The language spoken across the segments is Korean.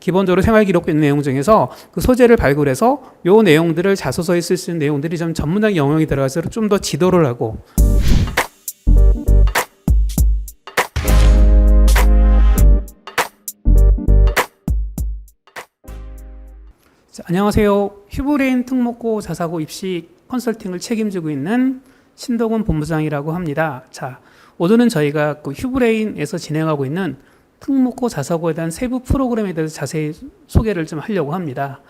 기본적으로 생활기록 있는 내용 중에서 그 소재를 발굴해서 요 내용들을 자소서에 쓸 수 있는 내용들이 좀 전문적인 영역이 들어가서 좀 더 지도를 하고. 자, 안녕하세요. 휴브레인 특목고 자사고 입시 컨설팅을 책임지고 있는 신동훈 본부장이라고 합니다. 자, 오늘은 저희가 그 휴브레인에서 진행하고 있는 특목고 자사고에 대한 세부 프로그램에 대해서 자세히 소개를 좀 하려고 합니다.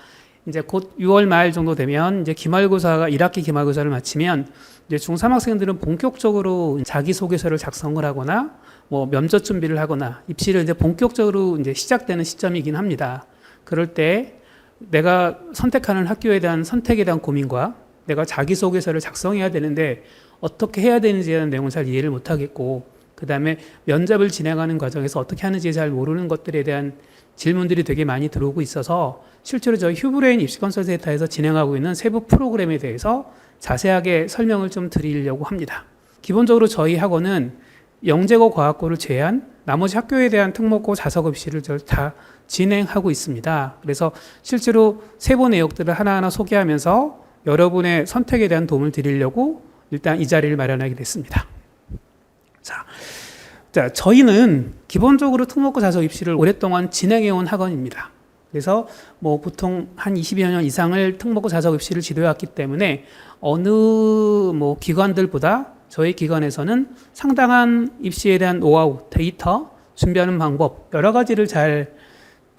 이제 곧 6월 말 정도 되면 이제 기말고사가 1학기 기말고사를 마치면 이제 중3 학생들은 본격적으로 자기소개서를 작성을 하거나 뭐 면접 준비를 하거나 입시를 이제 본격적으로 이제 시작되는 시점이긴 합니다. 그럴 때 내가 선택하는 학교에 대한 선택에 대한 고민과 내가 자기소개서를 작성해야 되는데 어떻게 해야 되는지에 대한 내용을 잘 이해를 못하겠고, 그 다음에 면접을 진행하는 과정에서 어떻게 하는지 잘 모르는 것들에 대한 질문들이 되게 많이 들어오고 있어서 실제로 저희 휴브레인 입시컨설센터에서 진행하고 있는 세부 프로그램에 대해서 자세하게 설명을 좀 드리려고 합니다. 기본적으로 저희 학원은 영재고 과학고를 제외한 나머지 학교에 대한 특목고 자사고 입시를 다 진행하고 있습니다. 그래서 실제로 세부 내용들을 하나하나 소개하면서 여러분의 선택에 대한 도움을 드리려고 일단 이 자리를 마련하게 됐습니다. 자, 저희는 기본적으로 특목고 자사고 입시를 오랫동안 진행해온 학원입니다. 그래서 뭐 보통 한 20여 년 이상을 특목고 자사고 입시를 지도해왔기 때문에 어느 뭐 기관들보다 저희 기관에서는 상당한 입시에 대한 노하우, 데이터, 준비하는 방법 여러 가지를 잘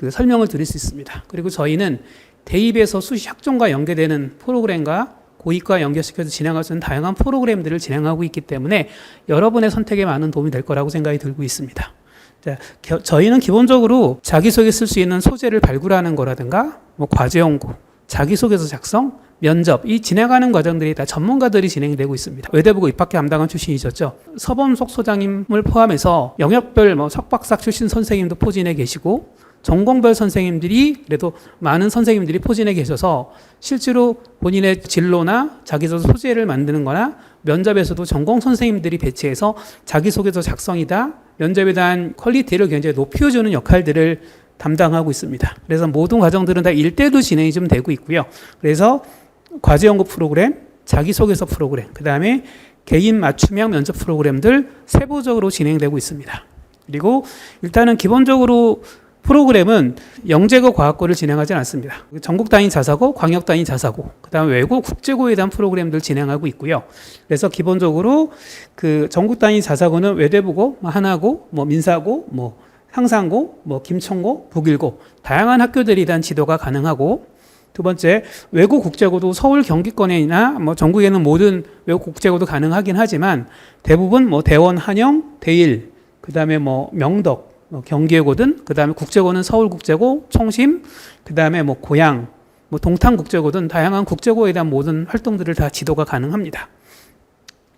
설명을 드릴 수 있습니다. 그리고 저희는 대입에서 수시 학종과 연계되는 프로그램과 고입과 연결시켜서 진행할 수 있는 다양한 프로그램들을 진행하고 있기 때문에 여러분의 선택에 많은 도움이 될 거라고 생각이 들고 있습니다. 자, 저희는 기본적으로 자기소개 쓸 수 있는 소재를 발굴하는 거라든가 뭐 과제 연구, 자기소개서 작성, 면접, 이 진행하는 과정들이 다 전문가들이 진행되고 있습니다. 외대부고 입학기 담당한 출신이셨죠. 서범석 소장님을 포함해서 영역별 뭐 석박사 출신 선생님도 포진해 계시고 전공별 선생님들이 그래도 많은 선생님들이 포진해 계셔서 실제로 본인의 진로나 자기소개서 소재를 만드는 거나 면접에서도 전공 선생님들이 배치해서 자기소개서 작성이다 면접에 대한 퀄리티를 굉장히 높여주는 역할들을 담당하고 있습니다. 그래서 모든 과정들은 다 일대로 진행이 좀 되고 있고요. 그래서 과제 연구 프로그램, 자기소개서 프로그램, 그 다음에 개인 맞춤형 면접 프로그램들 세부적으로 진행되고 있습니다. 그리고 일단은 기본적으로 프로그램은 영재고 과학고를 진행하지 않습니다. 전국 단위 자사고, 광역 단위 자사고, 그 다음에 외고, 국제고에 대한 프로그램들 진행하고 있고요. 그래서 기본적으로 그 전국 단위 자사고는 외대부고, 하나고, 뭐 민사고, 뭐 상산고, 뭐 김천고, 북일고 다양한 학교들에 대한 지도가 가능하고, 두 번째 외고 국제고도 서울 경기권이나 뭐 전국에는 모든 외고 국제고도 가능하긴 하지만 대부분 뭐 대원, 한영, 대일, 그 다음에 뭐 명덕, 경기고든, 그 다음에 국제고는 서울국제고, 총심, 그 다음에 뭐 고양, 뭐 동탄국제고든 다양한 국제고에 대한 모든 활동들을 다 지도가 가능합니다.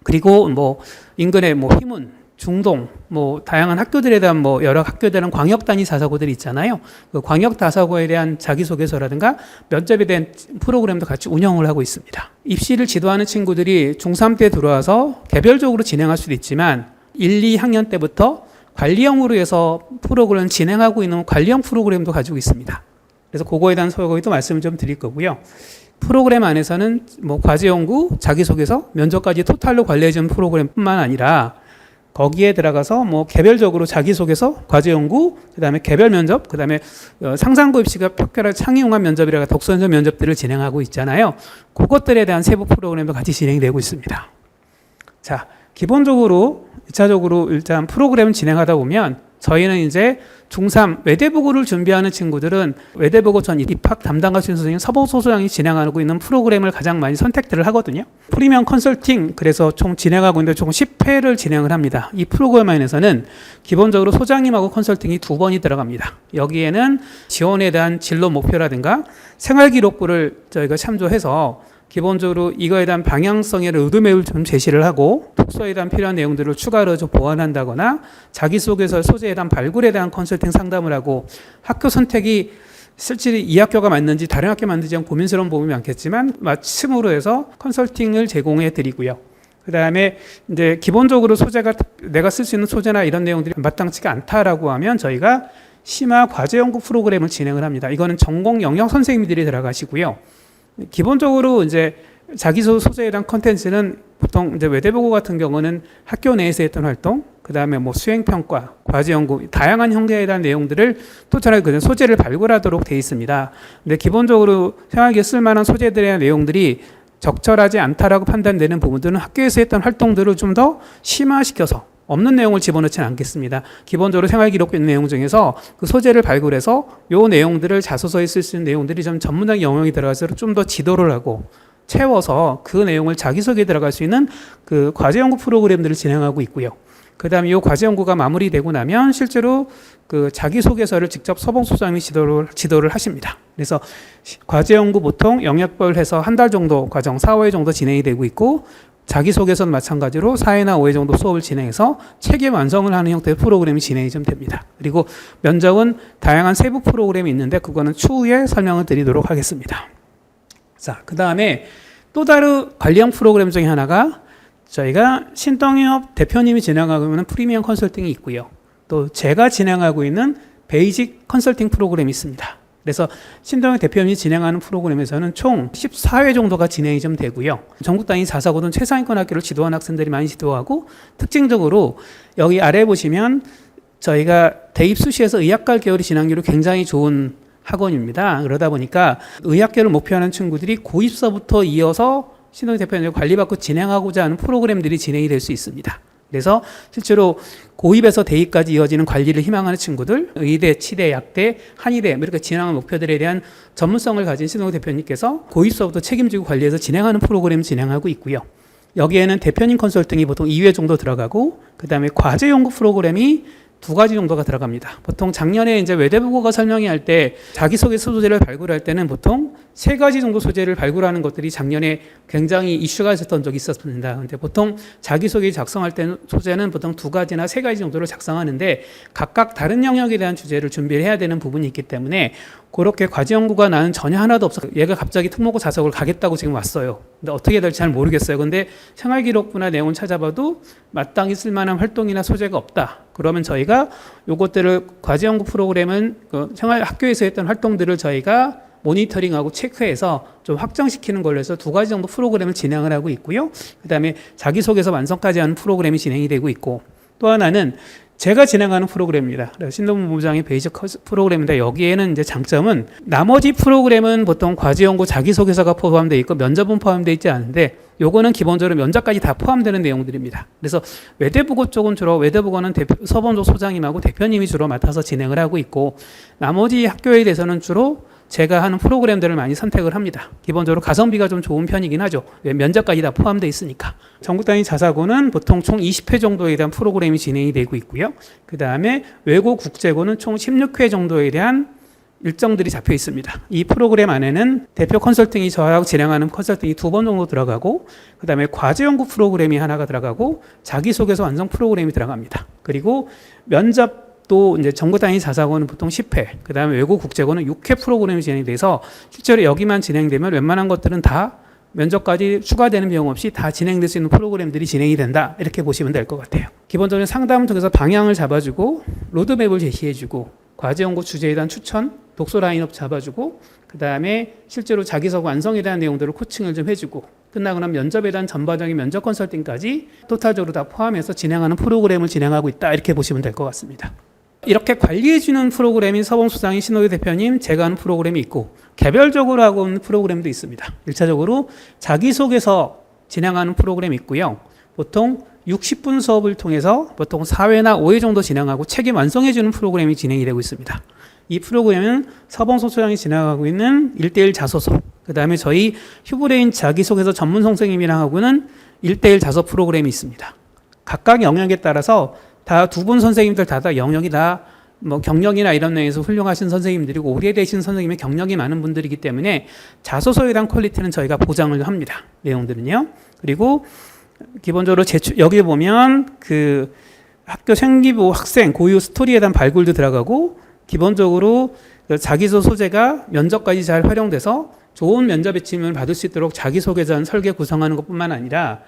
그리고 뭐 인근에 뭐 희문, 중동, 뭐 다양한 학교들에 대한 뭐 여러 학교에 대한 광역 단위 자사고들이 있잖아요. 그 광역 자사고에 대한 자기소개서라든가 면접에 대한 프로그램도 같이 운영을 하고 있습니다. 입시를 지도하는 친구들이 중3 때 들어와서 개별적으로 진행할 수도 있지만 1, 2학년 때부터 관리형으로 해서 프로그램을 진행하고 있는 관리형 프로그램도 가지고 있습니다. 그래서 그거에 대한 소개도 말씀을 좀 드릴 거고요. 프로그램 안에서는 뭐 과제 연구, 자기소개서, 면접까지 토탈로 관리해주는 프로그램뿐만 아니라 거기에 들어가서 뭐 개별적으로 자기소개서, 과제 연구, 그 다음에 개별 면접, 그 다음에 상산고 입시가 특별한 창의융합 면접이라가 독서연수 면접들을 진행하고 있잖아요. 그것들에 대한 세부 프로그램도 같이 진행되고 있습니다. 자, 기본적으로 1차적으로 일단 프로그램을 진행하다 보면 저희는 이제 중3 외대부고를 준비하는 친구들은 외대부고 전 입학 담당하시는 선생님 서범석 소장이 진행하고 있는 프로그램을 가장 많이 선택들을 하거든요. 프리미엄 컨설팅, 그래서 총 진행하고 있는데 총 10회를 진행을 합니다. 이 프로그램 안에서는 기본적으로 소장님하고 컨설팅이 2번이 들어갑니다. 여기에는 지원에 대한 진로 목표라든가 생활기록부를 저희가 참조해서 기본적으로 이거에 대한 방향성의 로드맵을 좀 제시를 하고 독서에 대한 필요한 내용들을 추가로 좀 보완한다거나 자기소개서 소재에 대한 발굴에 대한 컨설팅 상담을 하고 학교 선택이 실제 이 학교가 맞는지 다른 학교 맞는지 고민스러운 부분이 많겠지만 마침으로 해서 컨설팅을 제공해 드리고요. 그 다음에 이제 기본적으로 소재가 내가 쓸 수 있는 소재나 이런 내용들이 마땅치가 않다라고 하면 저희가 심화 과제 연구 프로그램을 진행을 합니다. 이거는 전공 영역 선생님들이 들어가시고요. 기본적으로 이제 자기소개에 대한 컨텐츠는 보통 이제 외대보고 같은 경우는 학교 내에서 했던 활동, 그 다음에 뭐 수행평가, 과제연구, 다양한 형태에 대한 내용들을 토탈하게 그 소재를 발굴하도록 되어 있습니다. 근데 기본적으로 생활기에 쓸만한 소재들에 대한 내용들이 적절하지 않다라고 판단되는 부분들은 학교에서 했던 활동들을 좀 더 심화시켜서 없는 내용을 집어넣지는 않겠습니다. 기본적으로 생활기록에 있는 내용 중에서 그 소재를 발굴해서 요 내용들을 자소서에 쓸 수 있는 내용들이 좀 전문적인 영역이 들어가서 좀 더 지도를 하고 채워서 그 내용을 자기소개에 들어갈 수 있는 그 과제연구 프로그램들을 진행하고 있고요. 그 다음에 이 과제연구가 마무리되고 나면 실제로 그 자기소개서를 직접 서봉소장님이 지도를 하십니다. 그래서 과제연구 보통 영역별 해서 한 달 정도 과정, 4, 5회 정도 진행이 되고 있고, 자기소개서는 마찬가지로 4회나 5회 정도 수업을 진행해서 체계 완성을 하는 형태의 프로그램이 진행이 좀 됩니다. 그리고 면접은 다양한 세부 프로그램이 있는데 그거는 추후에 설명을 드리도록 하겠습니다. 자, 그 다음에 또 다른 관리형 프로그램 중에 하나가 저희가 신동엽 대표님이 진행하고 있는 프리미엄 컨설팅이 있고요. 또 제가 진행하고 있는 베이직 컨설팅 프로그램이 있습니다. 그래서 신동엽 대표님이 진행하는 프로그램에서는 총 14회 정도가 진행이 좀 되고요. 전국 단위 자사고등 최상위권 학교를 지도한 학생들이 많이 지도하고, 특징적으로 여기 아래 보시면 저희가 대입 수시에서 의학과 계열이 진학률이 굉장히 좋은 학원입니다. 그러다 보니까 의학계를 목표하는 친구들이 고입서부터 이어서 신동엽 대표님을 관리받고 진행하고자 하는 프로그램들이 진행이 될 수 있습니다. 그래서 실제로 고입에서 대입까지 이어지는 관리를 희망하는 친구들, 의대, 치대, 약대, 한의대 이렇게 진행하는 목표들에 대한 전문성을 가진 신동엽 대표님께서 고입서부터 책임지고 관리해서 진행하는 프로그램을 진행하고 있고요. 여기에는 대표님 컨설팅이 보통 2회 정도 들어가고, 그 다음에 과제 연구 프로그램이 2가지 정도가 들어갑니다. 보통 작년에 이제 외대부고가 설명회 할 때 자기소개서 소재를 발굴할 때는 보통 3가지 정도 소재를 발굴하는 것들이 작년에 굉장히 이슈가 있었던 적이 있었습니다. 근데 보통 자기소개 작성할 때는 소재는 보통 2가지나 3가지 정도를 작성하는데 각각 다른 영역에 대한 주제를 준비를 해야 되는 부분이 있기 때문에 그렇게 과제 연구가 나는 전혀 하나도 없어. 얘가 갑자기 특목고 자석을 가겠다고 지금 왔어요. 근데 어떻게 될지 잘 모르겠어요. 근데 생활기록부나 내용을 찾아봐도 마땅히 쓸만한 활동이나 소재가 없다. 그러면 저희가 요것들을 과제 연구 프로그램은 그 생활 학교에서 했던 활동들을 저희가 모니터링하고 체크해서 좀 확정시키는 걸로 해서 2가지 정도 프로그램을 진행을 하고 있고요. 그 다음에 자기소개서 완성까지 하는 프로그램이 진행이 되고 있고, 또 하나는 제가 진행하는 프로그램입니다. 신동엽 본부장의 베이직 프로그램인데 여기에는 이제 장점은 나머지 프로그램은 보통 과제연구 자기소개서가 포함되어 있고 면접은 포함되어 있지 않은데 요거는 기본적으로 면접까지 다 포함되는 내용들입니다. 그래서 외대부고 쪽은 주로 외대부고는 서범조 소장님하고 대표님이 주로 맡아서 진행을 하고 있고, 나머지 학교에 대해서는 주로 제가 하는 프로그램들을 많이 선택을 합니다. 기본적으로 가성비가 좀 좋은 편이긴 하죠. 면접까지 다 포함되어 있으니까. 전국 단위 자사고는 보통 총 20회 정도에 대한 프로그램이 진행이 되고 있고요. 그 다음에 외고 국제고는 총 16회 정도에 대한 일정들이 잡혀 있습니다. 이 프로그램 안에는 대표 컨설팅이 저하고 진행하는 컨설팅이 2번 정도 들어가고, 그 다음에 과제 연구 프로그램이 하나가 들어가고, 자기소개서 완성 프로그램이 들어갑니다. 그리고 면접 또 이제 전국 단위 자사고는 보통 10회, 그 다음에 외고 국제고는 6회 프로그램이 진행이 돼서 실제로 여기만 진행되면 웬만한 것들은 다 면접까지 추가되는 비용 없이 다 진행될 수 있는 프로그램들이 진행이 된다. 이렇게 보시면 될 것 같아요. 기본적으로 상담을 통해서 방향을 잡아주고, 로드맵을 제시해주고, 과제 연구 주제에 대한 추천, 독서 라인업 잡아주고, 그 다음에 실제로 자기소개 완성에 대한 내용들을 코칭을 좀 해주고, 끝나고 나면 면접에 대한 전반적인 면접 컨설팅까지 토탈적으로 다 포함해서 진행하는 프로그램을 진행하고 있다. 이렇게 보시면 될 것 같습니다. 이렇게 관리해주는 프로그램인 서봉수장인 신호유 대표님, 제가 하는 프로그램이 있고, 개별적으로 하고 있는 프로그램도 있습니다. 1차적으로 자기소개서 진행하는 프로그램이 있고요. 보통 60분 수업을 통해서 보통 4회나 5회 정도 진행하고 책임 완성해주는 프로그램이 진행이 되고 있습니다. 이 프로그램은 서봉수 소장이 진행하고 있는 1대1 자소서, 그 다음에 저희 휴브레인 자기소개서 전문 선생님이랑 하고는 1대1 자소 프로그램이 있습니다. 각각 영역에 따라서 다 2분 선생님들 다 영역이 다 뭐 경력이나 이런 면에서 훌륭하신 선생님들이고 오래 되신 선생님의 경력이 많은 분들이기 때문에 자소서에 대한 퀄리티는 저희가 보장을 합니다. 내용들은요. 그리고 기본적으로 여기 보면 그 학교 생기부 학생 고유 스토리에 대한 발굴도 들어가고, 기본적으로 자기소개 소재가 면접까지 잘 활용돼서 좋은 면접의 질문을 받을 수 있도록 자기소개서 설계 구성하는 것뿐만 아니라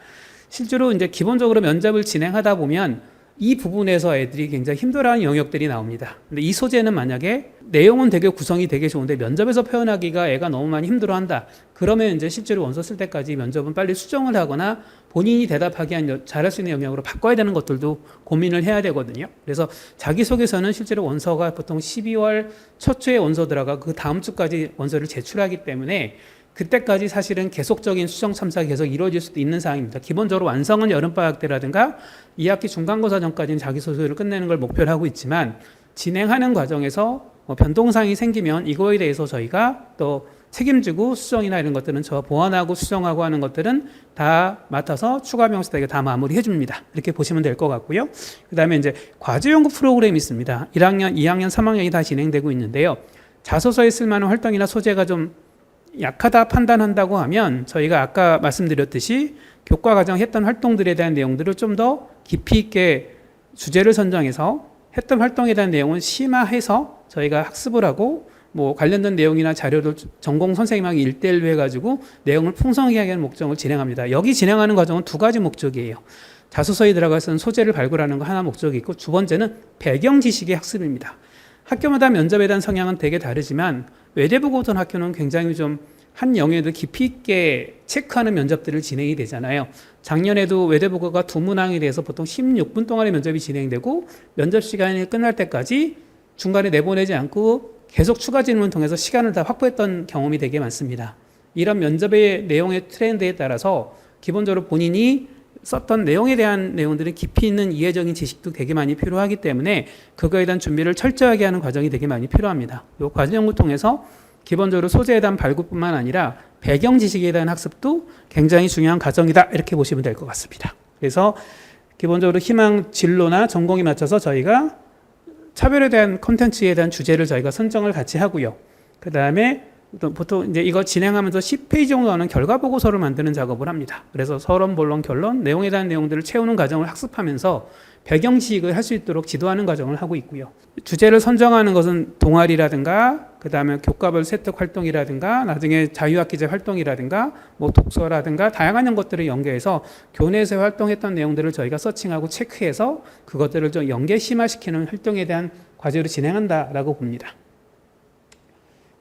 실제로 이제 기본적으로 면접을 진행하다 보면 이 부분에서 애들이 굉장히 힘들어하는 영역들이 나옵니다. 근데 이 소재는 만약에 내용은 되게 구성이 되게 좋은데 면접에서 표현하기가 애가 너무 많이 힘들어한다. 그러면 이제 실제로 원서 쓸 때까지 면접은 빨리 수정을 하거나 본인이 대답하기 한 잘할 수 있는 영역으로 바꿔야 되는 것들도 고민을 해야 되거든요. 그래서 자기소개서는 실제로 원서가 보통 12월 첫 주에 원서 들어가 그 다음 주까지 원서를 제출하기 때문에 그때까지 사실은 계속적인 수정 첨삭이 계속 이루어질 수도 있는 사항입니다. 기본적으로 완성은 여름방학 때라든가 2학기 중간고사 전까지는 자기소개를 끝내는 걸 목표로 하고 있지만 진행하는 과정에서 변동사항이 생기면 이거에 대해서 저희가 또 책임지고 수정이나 이런 것들은 저 보완하고 수정하고 하는 것들은 다 맡아서 추가 명시되게 다 마무리해 줍니다. 이렇게 보시면 될 것 같고요. 그 다음에 이제 과제 연구 프로그램이 있습니다. 1학년, 2학년, 3학년이 다 진행되고 있는데요. 자소서에 쓸만한 활동이나 소재가 좀 약하다 판단한다고 하면 저희가 아까 말씀드렸듯이 교과 과정 했던 활동들에 대한 내용들을 좀 더 깊이 있게 주제를 선정해서 했던 활동에 대한 내용은 심화해서 저희가 학습을 하고 뭐 관련된 내용이나 자료를 전공 선생님하고 1대1로 해가지고 내용을 풍성하게 하는 목적을 진행합니다. 여기 진행하는 과정은 두 가지 목적이에요. 자소서에 들어가서는 소재를 발굴하는 거 하나 목적이 있고 두 번째는 배경 지식의 학습입니다. 학교마다 면접에 대한 성향은 되게 다르지만 외대부고등학교는 굉장히 좀 한 영역을 깊이 있게 체크하는 면접들을 진행이 되잖아요. 작년에도 외대부고가 두 문항에 대해서 보통 16분 동안의 면접이 진행되고 면접 시간이 끝날 때까지 중간에 내보내지 않고 계속 추가 질문을 통해서 시간을 다 확보했던 경험이 되게 많습니다. 이런 면접의 내용의 트렌드에 따라서 기본적으로 본인이 썼던 내용에 대한 내용들은 깊이 있는 이해적인 지식도 되게 많이 필요하기 때문에 그거에 대한 준비를 철저하게 하는 과정이 되게 많이 필요합니다. 이 과정 연구를 통해서 기본적으로 소재에 대한 발굴뿐만 아니라 배경 지식에 대한 학습도 굉장히 중요한 과정이다 이렇게 보시면 될 것 같습니다. 그래서 기본적으로 희망 진로나 전공에 맞춰서 저희가 차별에 대한 콘텐츠에 대한 주제를 저희가 선정을 같이 하고요. 그 다음에 보통 이제 이거 진행하면서 10페이지 정도 하는 결과 보고서를 만드는 작업을 합니다. 그래서 서론, 본론, 결론, 내용에 대한 내용들을 채우는 과정을 학습하면서 배경 지식을 할 수 있도록 지도하는 과정을 하고 있고요. 주제를 선정하는 것은 동아리라든가 그 다음에 교과별 세특 활동이라든가 나중에 자유학기제 활동이라든가 뭐 독서라든가 다양한 것들을 연계해서 교내에서 활동했던 내용들을 저희가 서칭하고 체크해서 그것들을 좀 연계 심화시키는 활동에 대한 과제로 진행한다라고 봅니다.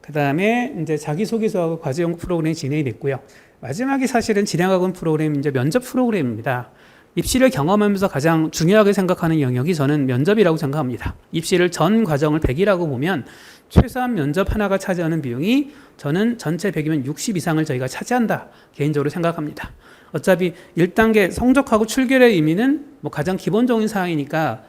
그 다음에 이제 자기소개서하고 과제 연구 프로그램이 진행이 됐고요. 마지막에 사실은 진행하고 있는 프로그램이 이제 면접 프로그램입니다. 입시를 경험하면서 가장 중요하게 생각하는 영역이 저는 면접이라고 생각합니다. 입시를 전 과정을 100이라고 보면 최소한 면접 하나가 차지하는 비용이 저는 전체 100이면 60 이상을 저희가 차지한다 개인적으로 생각합니다. 어차피 1단계 성적하고 출결의 의미는 뭐 가장 기본적인 사항이니까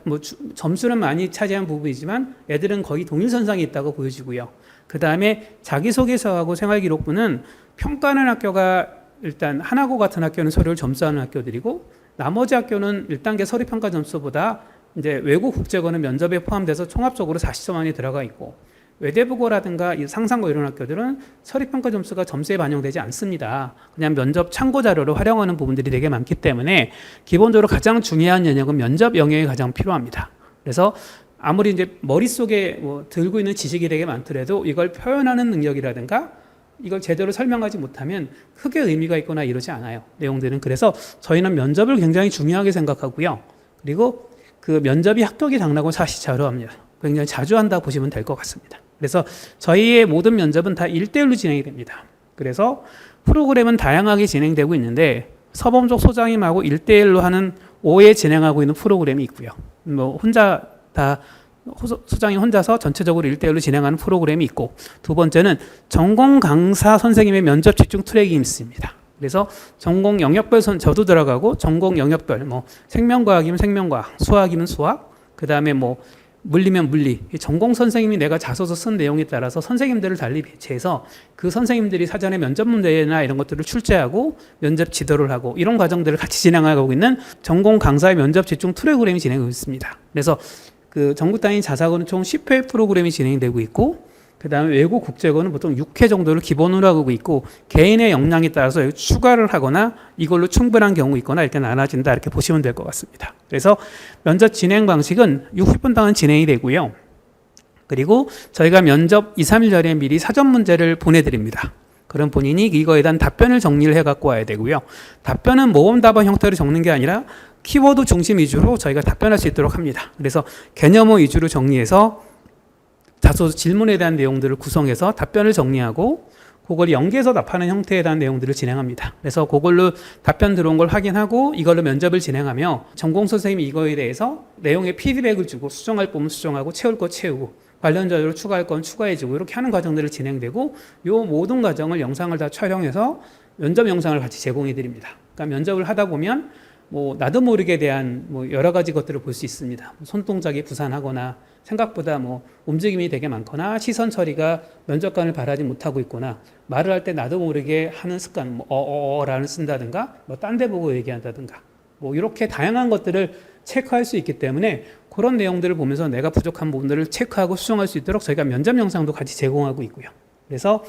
뭐 점수는 많이 차지한 부분이지만 애들은 거의 동일선상에 있다고 보여지고요. 그 다음에 자기소개서하고 생활기록부는 평가하는 학교가 일단 하나고 같은 학교는 서류를 점수하는 학교들이고 나머지 학교는 1단계 서류평가 점수보다 이제 외국 국제고는 면접에 포함돼서 총합적으로 40점 안에 들어가 있고 외대부고라든가 상상고 이런 학교들은 서류평가 점수가 점수에 반영되지 않습니다. 그냥 면접 참고 자료로 활용하는 부분들이 되게 많기 때문에 기본적으로 가장 중요한 영역은 면접 영역이 가장 필요합니다. 그래서 아무리 이제 머릿속에 뭐 들고 있는 지식이 되게 많더라도 이걸 표현하는 능력이라든가 이걸 제대로 설명하지 못하면 크게 의미가 있거나 이러지 않아요. 내용들은. 그래서 저희는 면접을 굉장히 중요하게 생각하고요. 그리고 그 면접이 합격이 당락은 사실 자료합니다. 굉장히 자주 한다고 보시면 될 것 같습니다. 그래서 저희의 모든 면접은 다 1대1로 진행이 됩니다. 그래서 프로그램은 다양하게 진행되고 있는데 서범족 소장님하고 1대1로 하는 5회 진행하고 있는 프로그램이 있고요. 뭐 혼자 다 소장님 혼자서 전체적으로 1대1로 진행하는 프로그램이 있고 두 번째는 전공 강사 선생님의 면접 집중 트랙이 있습니다. 그래서 전공 영역별 저도 들어가고 전공 영역별 뭐 생명과학이면 생명과학, 수학이면 수학, 그 다음에 뭐 물리면 물리, 전공 선생님이 내가 자소서 쓴 내용에 따라서 선생님들을 달리 배치해서 그 선생님들이 사전에 면접 문제나 이런 것들을 출제하고 면접 지도를 하고 이런 과정들을 같이 진행하고 있는 전공 강사의 면접 집중 프로그램이 진행하고 있습니다. 그래서 그 전국 단위 자사고는 총 10회 프로그램이 진행되고 있고 그 다음에 외국 국제고는 보통 6회 정도를 기본으로 하고 있고 개인의 역량에 따라서 추가를 하거나 이걸로 충분한 경우 있거나 이렇게 나눠진다 이렇게 보시면 될 것 같습니다. 그래서 면접 진행 방식은 60분 동안 진행이 되고요. 그리고 저희가 면접 2, 3일 전에 미리 사전 문제를 보내드립니다. 그럼 본인이 이거에 대한 답변을 정리를 해갖고 와야 되고요. 답변은 모범 답안 형태로 적는 게 아니라 키워드 중심 위주로 저희가 답변할 수 있도록 합니다. 그래서 개념어 위주로 정리해서 자소 질문에 대한 내용들을 구성해서 답변을 정리하고 그걸 연계해서 답하는 형태에 대한 내용들을 진행합니다. 그래서 그걸로 답변 들어온 걸 확인하고 이걸로 면접을 진행하며 전공 선생님이 이거에 대해서 내용의 피드백을 주고 수정할 부분 수정하고 채울 거 채우고 관련 자료를 추가할 건 추가해주고 이렇게 하는 과정들을 진행되고 이 모든 과정을 영상을 다 촬영해서 면접 영상을 같이 제공해 드립니다. 그러니까 면접을 하다 보면 뭐 나도 모르게 대한 뭐 여러 가지 것들을 볼 수 있습니다. 손동작이 부산하거나 생각보다 뭐 움직임이 되게 많거나 시선 처리가 면접관을 바라지 못하고 있거나 말을 할 때 나도 모르게 하는 습관, 뭐 라는 쓴다든가 뭐 딴 데 보고 얘기한다든가 뭐 이렇게 다양한 것들을 체크할 수 있기 때문에 그런 내용들을 보면서 내가 부족한 부분들을 체크하고 수정할 수 있도록 저희가 면접 영상도 같이 제공하고 있고요. 그래서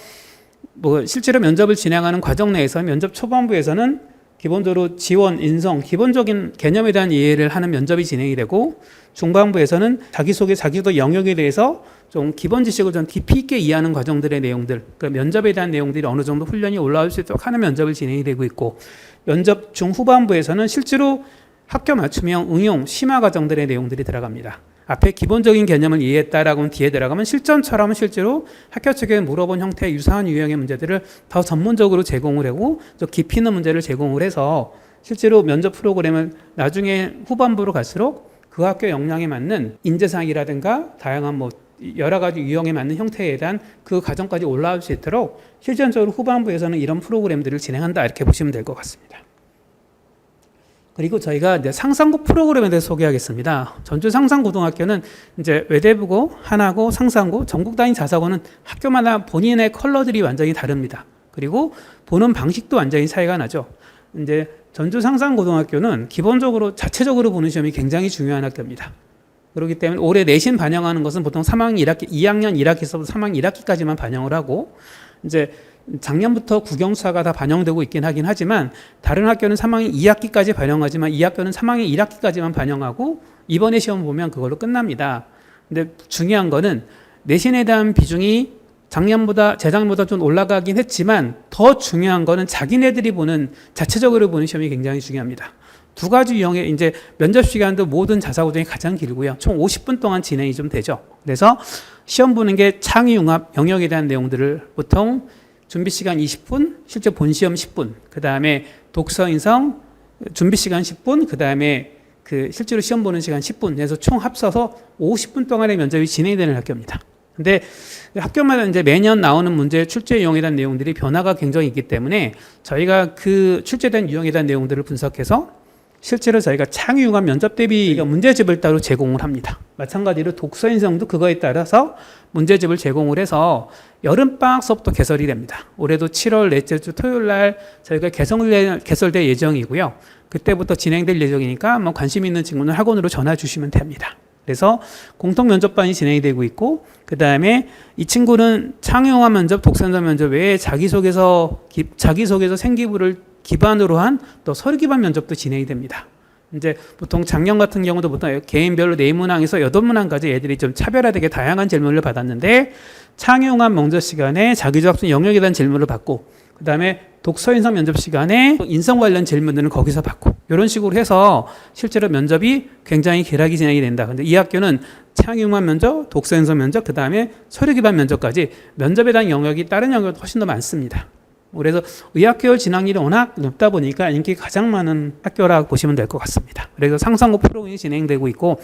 뭐 실제로 면접을 진행하는 과정 내에서 면접 초반부에서는 기본적으로 지원, 인성, 기본적인 개념에 대한 이해를 하는 면접이 진행이 되고 중반부에서는 자기소개, 자기도 영역에 대해서 좀 기본 지식을 좀 깊이 있게 이해하는 과정들의 내용들, 그 면접에 대한 내용들이 어느 정도 훈련이 올라올 수 있도록 하는 면접을 진행이 되고 있고 면접 중후반부에서는 실제로 학교 맞춤형 응용, 심화 과정들의 내용들이 들어갑니다. 앞에 기본적인 개념을 이해했다라고 하면 뒤에 들어가면 실전처럼 실제로 학교 측에 물어본 형태의 유사한 유형의 문제들을 더 전문적으로 제공을 하고 더 깊이 있는 문제를 제공을 해서 실제로 면접 프로그램을 나중에 후반부로 갈수록 그 학교 역량에 맞는 인재상이라든가 다양한 뭐 여러 가지 유형에 맞는 형태에 대한 그 과정까지 올라올 수 있도록 실전적으로 후반부에서는 이런 프로그램들을 진행한다 이렇게 보시면 될 것 같습니다. 그리고 저희가 이제 상상고 프로그램에 대해서 소개하겠습니다. 전주 상상고등학교는 이제 외대부고, 하나고, 상상고, 전국 단위 자사고는 학교마다 본인의 컬러들이 완전히 다릅니다. 그리고 보는 방식도 완전히 차이가 나죠. 이제 전주 상상고등학교는 기본적으로 자체적으로 보는 시험이 굉장히 중요한 학교입니다. 그렇기 때문에 올해 내신 반영하는 것은 보통 3학년 1학기, 2학년 1학기에서 3학년 1학기까지만 반영을 하고 이제 작년부터 국영수사가 다 반영되고 있긴 하긴 하지만 다른 학교는 3학년 2학기까지 반영하지만 이 학교는 3학년 1학기까지만 반영하고 이번에 시험 보면 그걸로 끝납니다. 근데 중요한 거는 내신에 대한 비중이 작년보다 재작년보다 좀 올라가긴 했지만 더 중요한 거는 자기네들이 보는 자체적으로 보는 시험이 굉장히 중요합니다. 두 가지 유형의 이제 면접 시간도 모든 자사고 중에 가장 길고요. 총 50분 동안 진행이 좀 되죠. 그래서 시험 보는 게 창의융합 영역에 대한 내용들을 보통 준비 시간 20분, 실제 본 시험 10분, 그 다음에 독서 인성 준비 시간 10분, 그 다음에 그 실제로 시험 보는 시간 10분, 그래서 총 합쳐서 50분 동안의 면접이 진행되는 학교입니다. 근데 학교마다 이제 매년 나오는 문제 출제 유형에 대한 내용들이 변화가 굉장히 있기 때문에 저희가 그 출제된 유형에 대한 내용들을 분석해서 실제로 저희가 창의융합 면접 대비 문제집을 따로 제공을 합니다. 마찬가지로 독서 인성도 그거에 따라서 문제집을 제공을 해서 여름방학 수업도 개설이 됩니다. 올해도 7월 넷째 주 토요일 날 저희가 개설될 예정이고요. 그때부터 진행될 예정이니까 뭐 관심 있는 친구는 학원으로 전화 주시면 됩니다. 그래서 공통 면접반이 진행이 되고 있고 그 다음에 이 친구는 창의융합 면접, 독서 인성 면접 외에 자기소개서 생기부를 기반으로 한 또 서류 기반 면접도 진행이 됩니다. 이제 보통 작년 같은 경우도 보통 개인별로 4문항에서 8문항까지 애들이 좀 차별화되게 다양한 질문을 받았는데 창의융합 면접 시간에 자기접근 영역에 대한 질문을 받고 그 다음에 독서 인성 면접 시간에 인성 관련 질문들은 거기서 받고 이런 식으로 해서 실제로 면접이 굉장히 길하게 진행이 된다. 근데 이 학교는 창의융합 면접, 독서 인성 면접, 그 다음에 서류 기반 면접까지 면접에 대한 영역이 다른 영역보다 훨씬 더 많습니다. 그래서 의학계열 진학률이 워낙 높다 보니까 인기가 가장 많은 학교라고 보시면 될 것 같습니다. 그래서 상상고 프로그램이 진행되고 있고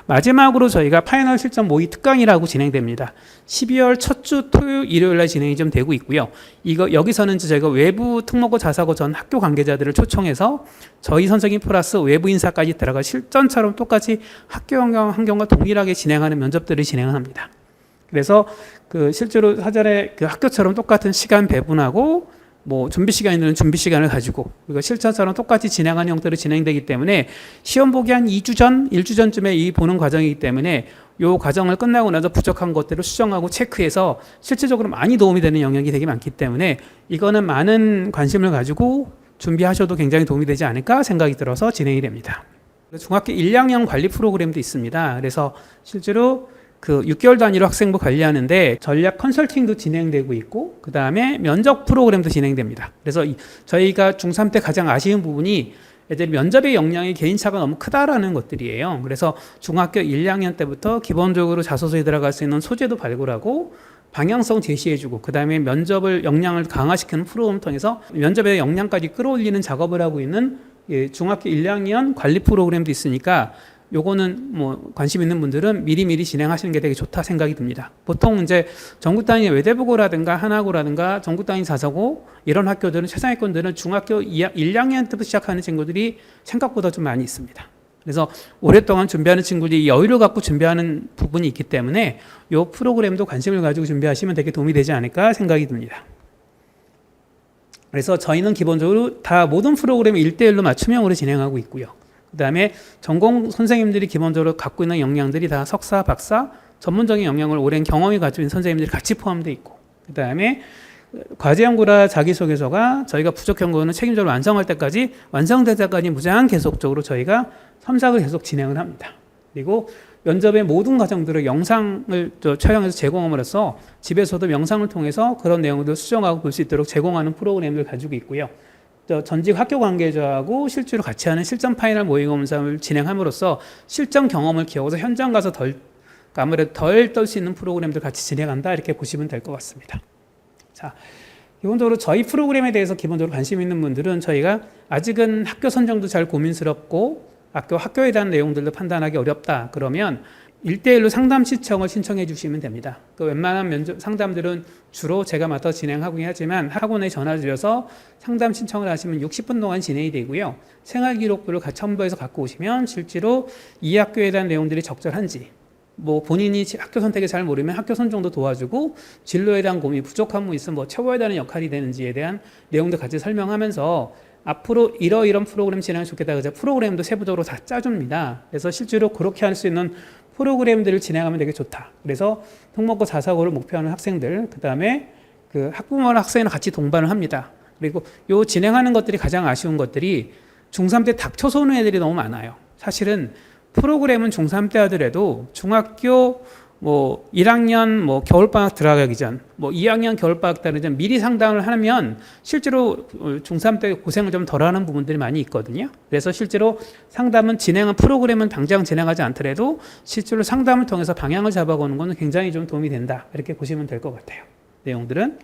마지막으로 저희가 파이널 실전 모의 특강이라고 진행됩니다. 12월 첫 주 토요일, 일요일 날 진행이 좀 되고 있고요. 여기서는 저희가 외부 특목고 자사고 전 학교 관계자들을 초청해서 저희 선생님 플러스 외부 인사까지 들어가 실전처럼 똑같이 학교 환경과 동일하게 진행하는 면접들을 진행합니다. 그래서 그 실제로 사전에 그 학교처럼 똑같은 시간 배분하고 뭐 준비 시간에는 준비 시간을 가지고 그리고 실전처럼 똑같이 진행하는 형태로 진행되기 때문에 시험 보기 한 2주 전, 1주 전쯤에 이 보는 과정이기 때문에 이 과정을 끝나고 나서 부족한 것들을 수정하고 체크해서 실질적으로 많이 도움이 되는 영역이 되게 많기 때문에 이거는 많은 관심을 가지고 준비하셔도 굉장히 도움이 되지 않을까 생각이 들어서 진행이 됩니다. 중학교 1, 2학년 관리 프로그램도 있습니다. 그래서 실제로 그 6개월 단위로 학생부 관리하는데 전략 컨설팅도 진행되고 있고 그 다음에 면접 프로그램도 진행됩니다. 그래서 저희가 중3 때 가장 아쉬운 부분이 애들이 면접의 역량이 개인차가 너무 크다라는 것들이에요. 그래서 중학교 1, 2학년 때부터 기본적으로 자소서에 들어갈 수 있는 소재도 발굴하고 방향성 제시해주고 그 다음에 면접을 역량을 강화시키는 프로그램을 통해서 면접의 역량까지 끌어올리는 작업을 하고 있는 중학교 1, 2학년 관리 프로그램도 있으니까 요거는 뭐 관심 있는 분들은 미리미리 진행하시는 게 되게 좋다 생각이 듭니다. 보통 이제 전국 단위 외대부고라든가 한화고라든가 전국 단위 자사고 이런 학교들은 최상위권들은 중학교 1, 2학년 때부터 시작하는 친구들이 생각보다 좀 많이 있습니다. 그래서 오랫동안 준비하는 친구들이 여유를 갖고 준비하는 부분이 있기 때문에 이 프로그램도 관심을 가지고 준비하시면 되게 도움이 되지 않을까 생각이 듭니다. 그래서 저희는 기본적으로 다 모든 프로그램을 1대1로 맞춤형으로 진행하고 있고요. 그 다음에 전공 선생님들이 기본적으로 갖고 있는 역량들이 다 석사, 박사, 전문적인 역량을 오랜 경험이 가지고 있는 선생님들이 같이 포함되어 있고 그 다음에 과제연구라 자기소개서가 저희가 부족 연구는 책임자로 완성할 때까지 완성될 때까지 무제한 계속적으로 저희가 첨삭을 계속 진행을 합니다. 그리고 면접의 모든 과정들을 영상을 촬영해서 제공함으로써 집에서도 영상을 통해서 그런 내용들을 수정하고 볼 수 있도록 제공하는 프로그램을 가지고 있고요. 전직 학교 관계자하고 실제로 같이 하는 실전 파이널 모의 검사를 진행함으로써 실전 경험을 기억해서 현장 가서 아무래도 덜 떨 수 있는 프로그램들 같이 진행한다 이렇게 보시면 될 것 같습니다. 자, 기본적으로 저희 프로그램에 대해서 기본적으로 관심 있는 분들은 저희가 아직은 학교 선정도 잘 고민스럽고 학교에 대한 내용들도 판단하기 어렵다 그러면 1대1로 상담 신청을 신청해 주시면 됩니다. 웬만한 면접 상담들은 주로 제가 맡아 진행하긴 하지만 학원에 전화 드려서 상담 신청을 하시면 60분 동안 진행이 되고요. 생활기록부를 같이 첨부해서 갖고 오시면 실제로 이 학교에 대한 내용들이 적절한지 뭐 본인이 학교 선택을 잘 모르면 학교 선정도 도와주고 진로에 대한 고민 부족한 부 있으면 뭐 채워야 역할이 되는지에 대한 내용도 같이 설명하면서 앞으로 이러이런 프로그램 진행하면 좋겠다 그래서 프로그램도 세부적으로 다 짜줍니다. 그래서 실제로 그렇게 할 수 있는 프로그램들을 진행하면 되게 좋다. 그래서 특목고 자사고를 목표하는 학생들, 그 다음에 그 학부모랑 학생이랑 같이 동반을 합니다. 그리고 요 진행하는 것들이 가장 아쉬운 것들이 중3 때 닥쳐서 오는 애들이 너무 많아요. 사실은 프로그램은 중3 때 하더라도 중학교 뭐 1학년 뭐 겨울방학 들어가기 전, 뭐 2학년 겨울방학 들어가기 전 미리 상담을 하면 실제로 중3 때 고생을 좀 덜하는 부분들이 많이 있거든요. 그래서 실제로 상담은 프로그램은 당장 진행하지 않더라도 실제로 상담을 통해서 방향을 잡아가는 것은 굉장히 좀 도움이 된다. 이렇게 보시면 될 것 같아요. 내용들은.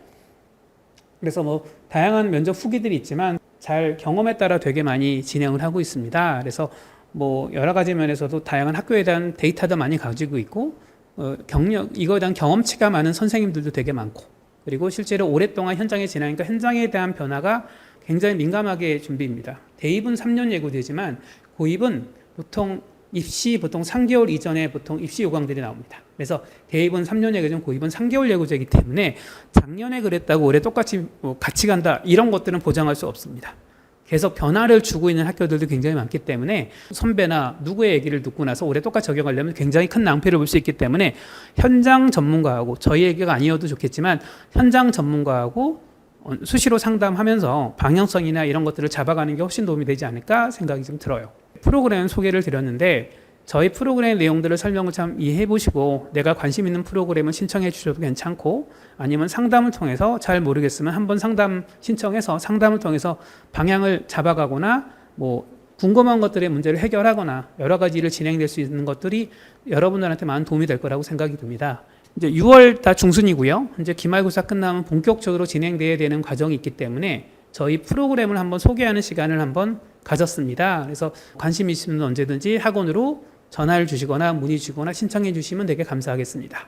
그래서 뭐 다양한 면접 후기들이 있지만 잘 경험에 따라 되게 많이 진행을 하고 있습니다. 그래서 뭐 여러 가지 면에서도 다양한 학교에 대한 데이터도 많이 가지고 있고 이거에 대한 경험치가 많은 선생님들도 되게 많고 그리고 실제로 오랫동안 현장에 지나니까 현장에 대한 변화가 굉장히 민감하게 준비입니다. 대입은 3년 예고되지만 고입은 보통 3개월 이전에 보통 입시 요강들이 나옵니다. 그래서 대입은 3년 예고제면 고입은 3개월 예고제이기 때문에 작년에 그랬다고 올해 똑같이 같이 간다 이런 것들은 보장할 수 없습니다. 계속 변화를 주고 있는 학교들도 굉장히 많기 때문에 선배나 누구의 얘기를 듣고 나서 올해 똑같이 적용하려면 굉장히 큰 낭패를 볼 수 있기 때문에 현장 전문가하고 저희 얘기가 아니어도 좋겠지만 현장 전문가하고 수시로 상담하면서 방향성이나 이런 것들을 잡아가는 게 훨씬 도움이 되지 않을까 생각이 좀 들어요. 프로그램 소개를 드렸는데 저희 프로그램 내용들을 설명을 참 이해해 보시고 내가 관심 있는 프로그램을 신청해 주셔도 괜찮고 아니면 상담을 통해서 잘 모르겠으면 한번 상담 신청해서 상담을 통해서 방향을 잡아가거나 뭐 궁금한 것들의 문제를 해결하거나 여러 가지 일을 진행될 수 있는 것들이 여러분들한테 많은 도움이 될 거라고 생각이 듭니다. 이제 6월 다 중순이고요. 이제 기말고사 끝나면 본격적으로 진행돼야 되는 과정이 있기 때문에 저희 프로그램을 한번 소개하는 시간을 한번 가졌습니다. 그래서 관심 있으면 언제든지 학원으로 전화를 주시거나 문의 주거나 신청해 주시면 되게 감사하겠습니다.